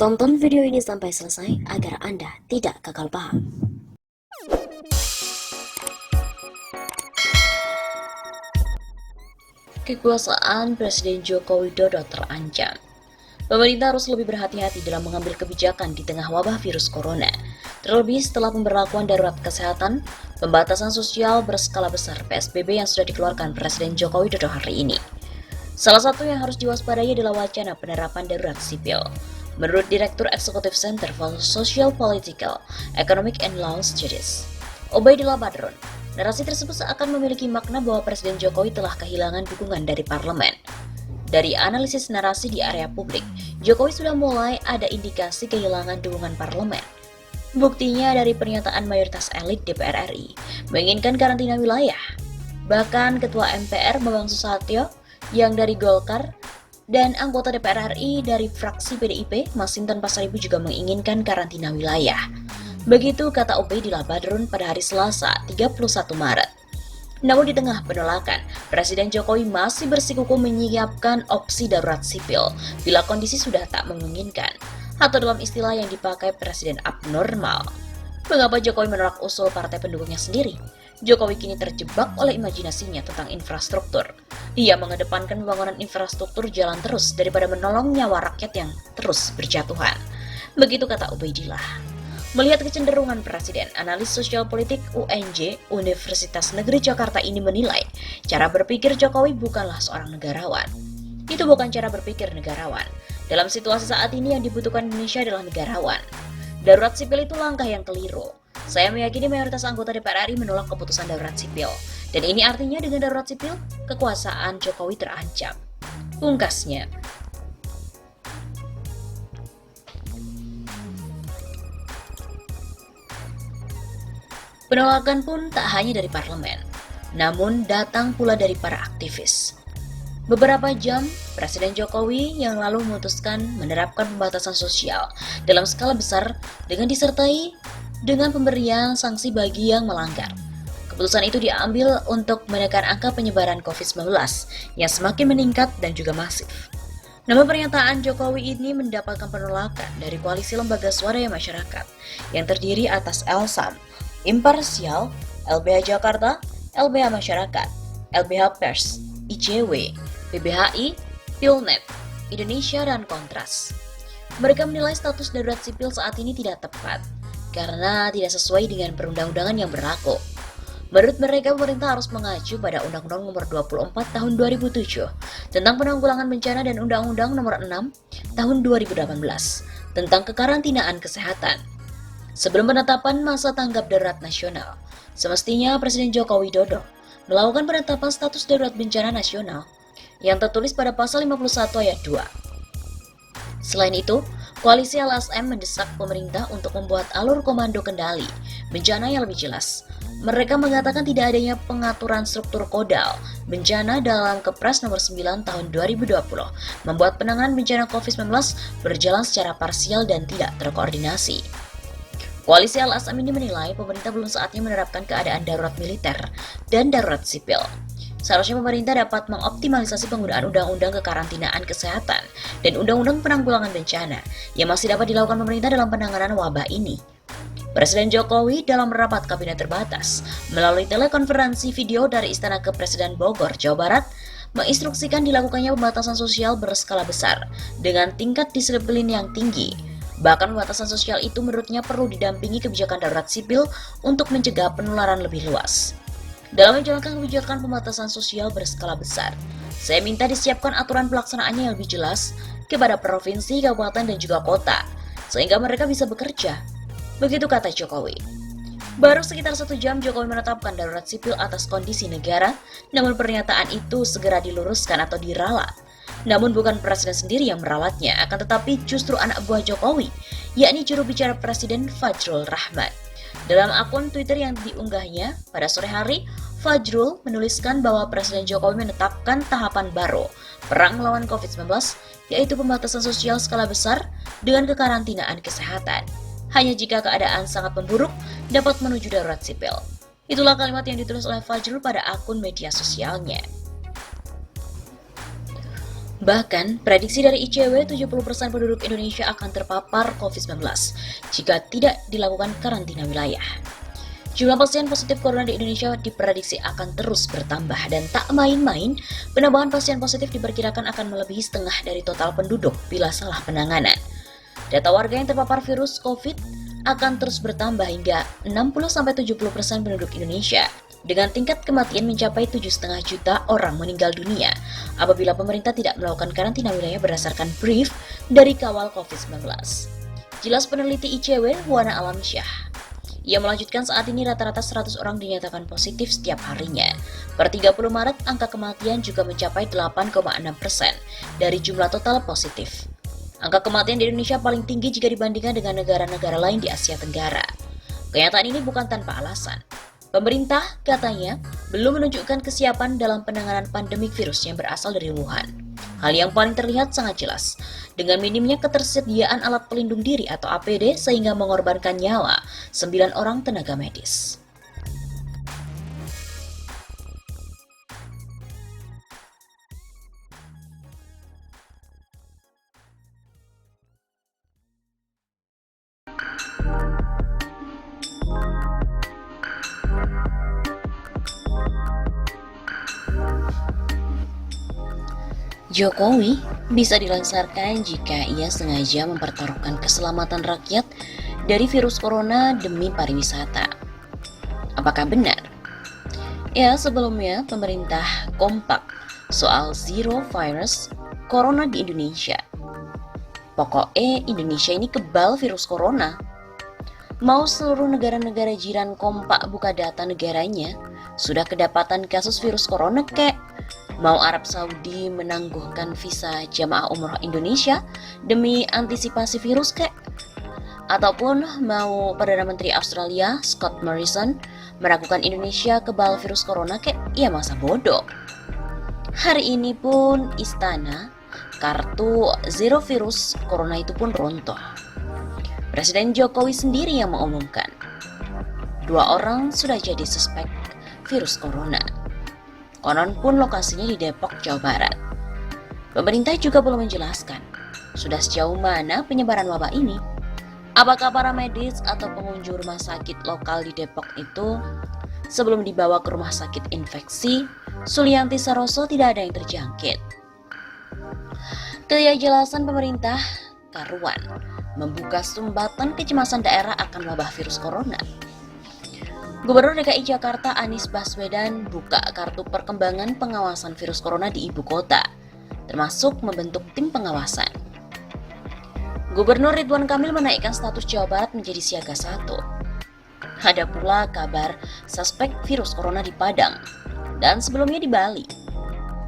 Tonton video ini sampai selesai agar Anda tidak gagal paham. Kekuasaan Presiden Joko Widodo terancam. Pemerintah harus lebih berhati-hati dalam mengambil kebijakan di tengah wabah virus corona, terlebih setelah pemberlakuan darurat kesehatan, pembatasan sosial berskala besar PSBB yang sudah dikeluarkan Presiden Joko Widodo hari ini. Salah satu yang harus diwaspadai adalah wacana penerapan darurat sipil. Menurut Direktur Eksekutif Center for Social Political, Economic and Law Studies, Obaidillah Badrun, narasi tersebut seakan memiliki makna bahwa Presiden Jokowi telah kehilangan dukungan dari parlemen. Dari analisis narasi di area publik, Jokowi sudah mulai ada indikasi kehilangan dukungan parlemen. Buktinya dari pernyataan mayoritas elit DPR RI menginginkan karantina wilayah. Bahkan Ketua MPR Bambang Susatyo yang dari Golkar dan anggota DPR RI dari fraksi PDIP, Masinton Pasaribu juga menginginkan karantina wilayah. Begitu kata Obaidillah Badrun pada hari Selasa 31 Maret. Namun di tengah penolakan, Presiden Jokowi masih bersikukuh menyiapkan opsi darurat sipil bila kondisi sudah tak memungkinkan, atau dalam istilah yang dipakai Presiden abnormal. Mengapa Jokowi menolak usul partai pendukungnya sendiri? Jokowi kini terjebak oleh imajinasinya tentang infrastruktur. Dia mengedepankan pembangunan infrastruktur jalan terus daripada menolong nyawa rakyat yang terus berjatuhan. Begitu kata Obaidillah. Melihat kecenderungan Presiden, analis sosial politik UNJ Universitas Negeri Jakarta ini menilai cara berpikir Jokowi bukanlah seorang negarawan. Itu bukan cara berpikir negarawan. Dalam situasi saat ini yang dibutuhkan Indonesia adalah negarawan. Darurat sipil itu langkah yang keliru. Saya meyakini mayoritas anggota DPR RI menolak keputusan darurat sipil. Dan ini artinya dengan darurat sipil, kekuasaan Jokowi terancam. Pungkasnya. Penolakan pun tak hanya dari parlemen, namun datang pula dari para aktivis. Beberapa jam, Presiden Jokowi yang lalu memutuskan menerapkan pembatasan sosial dalam skala besar dengan disertai dengan pemberian sanksi bagi yang melanggar. Keputusan itu diambil untuk menekan angka penyebaran COVID-19 yang semakin meningkat dan juga masif. Namun pernyataan Jokowi ini mendapatkan penolakan dari koalisi lembaga swadaya masyarakat yang terdiri atas LSAM, Imparsial, LBH Jakarta, LBH Masyarakat, LBH Pers, ICW, PBHI, Pilnet, Indonesia, dan Kontras. Mereka menilai status darurat sipil saat ini tidak tepat karena tidak sesuai dengan perundang-undangan yang berlaku. Menurut mereka, pemerintah harus mengacu pada Undang-Undang Nomor 24 Tahun 2007 tentang Penanggulangan Bencana dan Undang-Undang Nomor 6 Tahun 2018 tentang kekarantinaan kesehatan. Sebelum penetapan masa tanggap darurat nasional, semestinya Presiden Joko Widodo melakukan penetapan status darurat bencana nasional yang tertulis pada pasal 51 ayat 2. Selain itu, koalisi LSM mendesak pemerintah untuk membuat alur komando kendali bencana yang lebih jelas. Mereka mengatakan tidak adanya pengaturan struktur kodal bencana dalam Kepres nomor 9 tahun 2020 membuat penanganan bencana COVID-19 berjalan secara parsial dan tidak terkoordinasi. Koalisi LSM ini menilai pemerintah belum saatnya menerapkan keadaan darurat militer dan darurat sipil. Seharusnya pemerintah dapat mengoptimalisasi penggunaan Undang-Undang Kekarantinaan Kesehatan dan Undang-Undang Penanggulangan Bencana yang masih dapat dilakukan pemerintah dalam penanganan wabah ini. Presiden Jokowi dalam rapat kabinet terbatas melalui telekonferensi video dari Istana Kepresiden Bogor, Jawa Barat, menginstruksikan dilakukannya pembatasan sosial berskala besar dengan tingkat disiplin yang tinggi. Bahkan pembatasan sosial itu menurutnya perlu didampingi kebijakan darurat sipil untuk mencegah penularan lebih luas. Dalam menjalankan kebijakan pembatasan sosial berskala besar, saya minta disiapkan aturan pelaksanaannya yang lebih jelas kepada provinsi, kabupaten, dan juga kota, sehingga mereka bisa bekerja. Begitu kata Jokowi. Baru sekitar 1 jam Jokowi menetapkan darurat sipil atas kondisi negara, namun pernyataan itu segera diluruskan atau diralat. Namun bukan Presiden sendiri yang meralatnya, akan tetapi justru anak buah Jokowi, yakni juru bicara Presiden Fajrul Rahman. Dalam akun Twitter yang diunggahnya pada sore hari, Fajrul menuliskan bahwa Presiden Jokowi menetapkan tahapan baru perang melawan COVID-19, yaitu pembatasan sosial skala besar dengan kekarantinaan kesehatan. Hanya jika keadaan sangat memburuk dapat menuju darurat sipil. Itulah kalimat yang ditulis oleh Fajrul pada akun media sosialnya. Bahkan, prediksi dari ICW 70% penduduk Indonesia akan terpapar COVID-19 jika tidak dilakukan karantina wilayah. Jumlah pasien positif corona di Indonesia diprediksi akan terus bertambah dan tak main-main, penambahan pasien positif diperkirakan akan melebihi setengah dari total penduduk bila salah penanganan. Data warga yang terpapar virus COVID akan terus bertambah hingga 60-70% penduduk Indonesia, dengan tingkat kematian mencapai 7,5 juta orang meninggal dunia apabila pemerintah tidak melakukan karantina wilayah berdasarkan brief dari kawal COVID-19. Jelas peneliti ICW, Wana Alamsyah. Ia melanjutkan saat ini rata-rata 100 orang dinyatakan positif setiap harinya. Per 30 Maret, angka kematian juga mencapai 8,6% dari jumlah total positif. Angka kematian di Indonesia paling tinggi jika dibandingkan dengan negara-negara lain di Asia Tenggara. Kenyataan ini bukan tanpa alasan. Pemerintah, katanya, belum menunjukkan kesiapan dalam penanganan pandemik virus yang berasal dari Wuhan. Hal yang paling terlihat sangat jelas, dengan minimnya ketersediaan alat pelindung diri atau APD sehingga mengorbankan nyawa 9 orang tenaga medis. Jokowi bisa dilansarkan jika ia sengaja mempertaruhkan keselamatan rakyat dari virus corona demi pariwisata. Apakah benar? Ya, sebelumnya pemerintah kompak soal zero virus corona di Indonesia. Pokoknya Indonesia ini kebal virus corona. Mau seluruh negara-negara jiran kompak buka data negaranya, sudah kedapatan kasus virus corona kek. Mau Arab Saudi menangguhkan visa jamaah umroh Indonesia demi antisipasi virus kek? Ataupun mau Perdana Menteri Australia Scott Morrison meragukan Indonesia kebal virus corona kek? Ya masa bodoh. Hari ini pun istana kartu zero virus corona itu pun runtuh. Presiden Jokowi sendiri yang mengumumkan 2 orang sudah jadi suspek virus corona. Konon pun lokasinya di Depok, Jawa Barat. Pemerintah juga belum menjelaskan sudah sejauh mana penyebaran wabah ini. Apakah para medis atau pengunjung rumah sakit lokal di Depok itu sebelum dibawa ke rumah sakit infeksi Sulianti Saroso tidak ada yang terjangkit. Ketidakjelasan pemerintah karuan membuka sumbatan kecemasan daerah akan wabah virus corona. Gubernur DKI Jakarta Anies Baswedan buka kartu perkembangan pengawasan virus corona di ibu kota, termasuk membentuk tim pengawasan. Gubernur Ridwan Kamil menaikkan status Jawa Barat menjadi siaga 1. Ada pula kabar suspek virus corona di Padang, dan sebelumnya di Bali.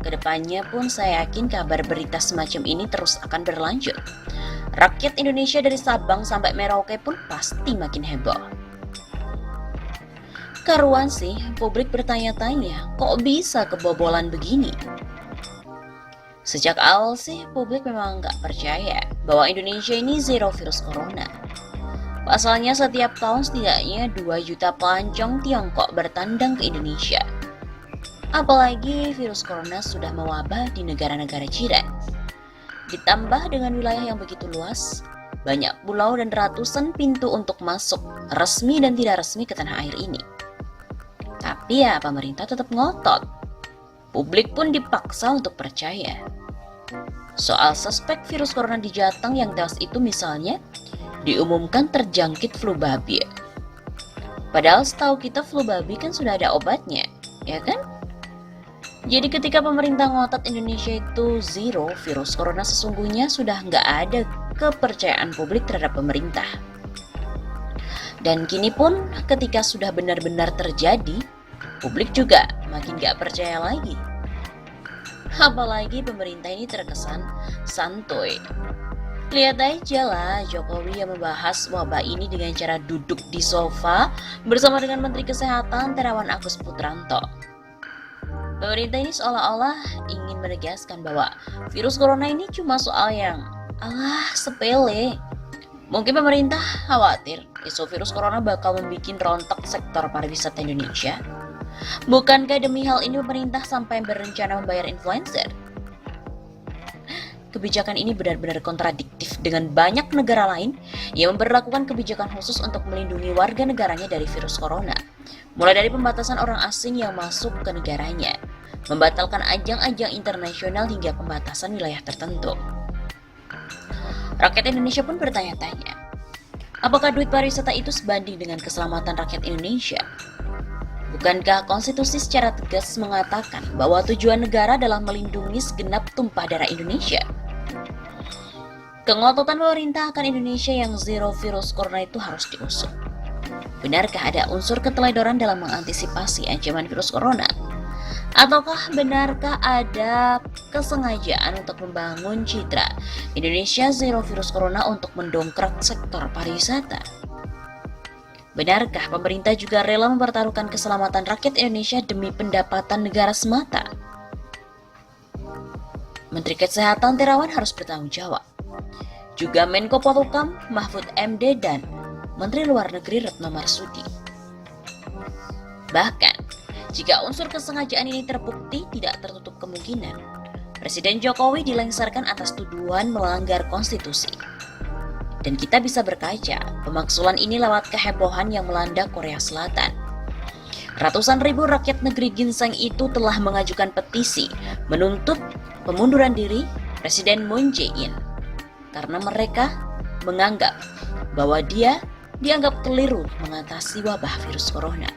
Kedepannya pun saya yakin kabar berita semacam ini terus akan berlanjut. Rakyat Indonesia dari Sabang sampai Merauke pun pasti makin heboh. Karuan sih, publik bertanya-tanya, kok bisa kebobolan begini? Sejak awal sih, publik memang nggak percaya bahwa Indonesia ini zero virus corona. Pasalnya setiap tahun setidaknya 2 juta pelancong Tiongkok bertandang ke Indonesia. Apalagi virus corona sudah mewabah di negara-negara jiran. Ditambah dengan wilayah yang begitu luas, banyak pulau dan ratusan pintu untuk masuk, resmi dan tidak resmi ke tanah air ini. Tapi ya pemerintah tetap ngotot. Publik pun dipaksa untuk percaya. Soal suspek virus corona di Jateng yang tewas itu misalnya diumumkan terjangkit flu babi. Padahal setahu kita flu babi kan sudah ada obatnya, ya kan? Jadi ketika pemerintah ngotot Indonesia itu zero virus corona sesungguhnya sudah nggak ada kepercayaan publik terhadap pemerintah. Dan kini pun ketika sudah benar-benar terjadi, publik juga makin gak percaya lagi. Apalagi pemerintah ini terkesan santuy. Lihat aja lah Jokowi yang membahas wabah ini dengan cara duduk di sofa bersama dengan Menteri Kesehatan Terawan Agus Putranto. Pemerintah ini seolah-olah ingin menegaskan bahwa virus corona ini cuma soal yang sepele. Mungkin pemerintah khawatir isu virus corona bakal membuat rontok sektor pariwisata Indonesia. Bukankah demi hal ini pemerintah sampai berencana membayar influencer? kebijakan ini benar-benar kontradiktif dengan banyak negara lain yang memberlakukan kebijakan khusus untuk melindungi warga negaranya dari virus corona. Mulai dari pembatasan orang asing yang masuk ke negaranya, membatalkan ajang-ajang internasional hingga pembatasan wilayah tertentu. Rakyat Indonesia pun bertanya-tanya, apakah duit pariwisata itu sebanding dengan keselamatan rakyat Indonesia? Bukankah konstitusi secara tegas mengatakan bahwa tujuan negara adalah melindungi segenap tumpah darah Indonesia? Kengototan pemerintah akan Indonesia yang zero virus corona itu harus diusut. Benarkah ada unsur keteledoran dalam mengantisipasi ancaman virus corona? Ataukah benarkah ada kesengajaan untuk membangun citra Indonesia zero virus corona untuk mendongkrak sektor pariwisata? Benarkah pemerintah juga rela mempertaruhkan keselamatan rakyat Indonesia demi pendapatan negara semata? Menteri Kesehatan Terawan harus bertanggung jawab. Juga Menko Polhukam Mahfud MD dan Menteri Luar Negeri Retno Marsudi. Bahkan, jika unsur kesengajaan ini terbukti, tidak tertutup kemungkinan Presiden Jokowi dilengsarkan atas tuduhan melanggar konstitusi. Dan kita bisa berkaca pemaksulan ini lewat kehebohan yang melanda Korea Selatan. Ratusan ribu rakyat negeri ginseng itu telah mengajukan petisi menuntut pemunduran diri Presiden Moon Jae-in karena mereka menganggap bahwa dia dianggap keliru mengatasi wabah virus corona.